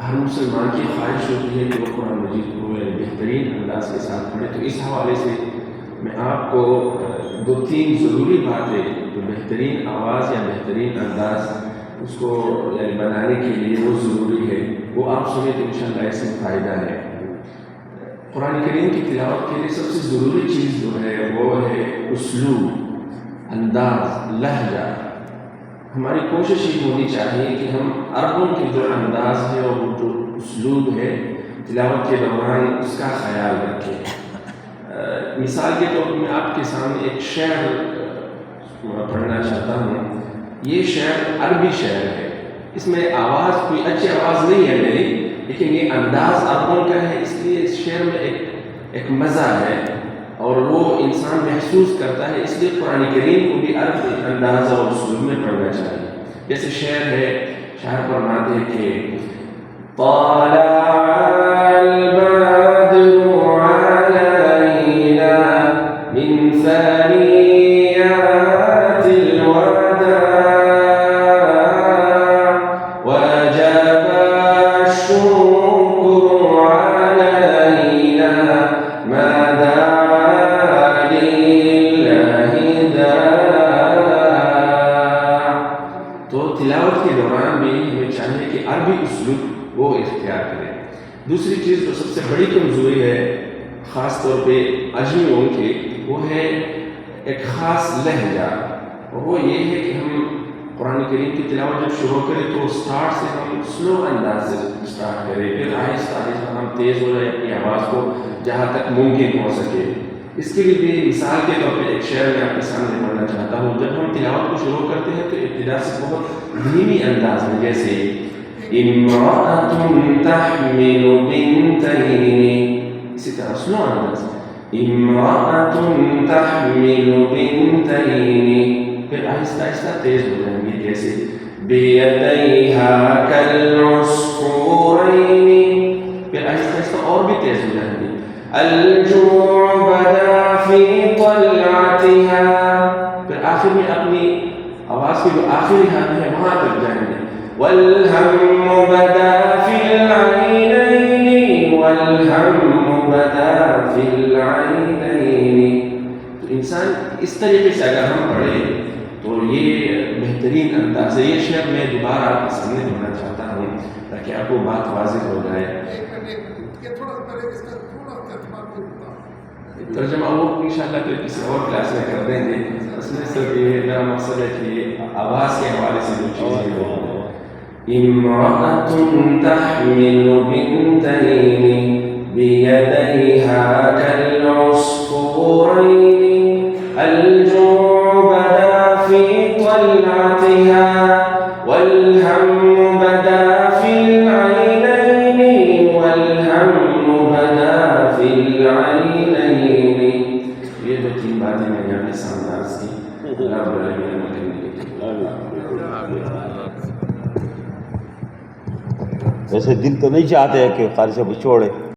ہر مسلمان کی خواہش ہوتی ہے کہ وہ قرآن مجید کو بہترین انداز کے ساتھ پڑھے. تو اس حوالے سے میں آپ کو 2-3 ضروری باتیں جو بہترین آواز یا بہترین انداز اس کو بنانے کے لیے وہ ضروری ہے وہ آپ سنیں تو انشاءاللہ اس میں فائدہ ہے. قرآن کریم کی تلاوت کے لیے سب سے ضروری چیز جو ہے وہ ہے اسلوب، انداز، لہجہ. ہماری کوشش یہ ہونی چاہیے کہ ہم عربوں کے جو انداز ہے اور جو اسلوب ہے تلاوت کے دوران اس کا خیال رکھیں. مثال کے طور پر میں آپ کے سامنے ایک شعر پڑھنا چاہتا ہوں. یہ شعر عربی شعر ہے، اس میں آواز کوئی اچھی آواز نہیں ہے میری، لیکن یہ انداز عربوں کا ہے، اس لیے اس شعر میں ایک مزہ ہے اور وہ انسان محسوس کرتا ہے. اس لیے قرآن کریم کو بھی عربی انداز اور اسلوب میں پڑھنا چاہیے. جیسے شعر ہے، شاعر فرماتے ہیں کہ طلع البدر علينا من ثنيات الوداع وجب الشكر علينا ما دعا لله داع. تو تلاوت کے دوران بھی ہمیں چاہیے کہ عربی اسلوب وہ اختیار کریں. دوسری چیز جو سب سے بڑی کمزوری ہے خاص طور پہ اجمیوں کی، وہ ہے ایک خاص لہجہ. اور وہ یہ ہے کہ ہم قرآن کریم کی تلاوت جب شروع کریں تو سٹارٹ سے ہم سلو انداز سے سٹارٹ کریں، پھر آہستہ آہستہ ہم تیز ہو جائیں اپنی آواز کو جہاں تک ممکن ہو سکے. اس کے لیے بھی مثال کے طور پہ ایک شعر میں آپ کے سامنے پڑھنا چاہتا ہوں. جب ہم تلاوت کو شروع کرتے ہیں تو ابتدا سے بہت دھیمی انداز میں، جیسے امرأة تحمل بنتين، اسی طرح سلو انداز، امرأة تحمل بنتين، پھر آہستہ آہستہ تیز ہو جائیں گے جیسے بيديها كالعصفورين، پھر آہستہ آہستہ اور بھی تیز ہو جائیں گے الجوع بدا في طلعتها، پھر آخر میں اپنی آواز کی جو آخری حد ہے وہاں تک جائیں گے والهم بدا في العينين والهم بدا في العينين. تو انسان اس طریقے سے اگر ہم پڑھیں تو یہ بہترین انداز ہے. یہ شعر میں دوبارہ آپ کے سامنے ہونا چاہتا ہوں تاکہ آپ کو بات واضح ہو جائے. ترجمہ وہ انشاءاللہ پھر کسی اور کلاس میں کر دیں گے. اس میں صرف یہ میرا مقصد ہے کہ آواز کے حوالے سے جو چیزیں ہو. امرأة تحمل بنتين بيديها كالعصفورين الجوع بدا في طلعتها والهم بدا في العينين والهم بدا في العينين. یہ 2-3 باتیں میں نے آپ کے سامنے عرض کی. اللہ رب العالمین ویسے دل تو نہیں چاہتے کہ قاری صاحب چھوڑے.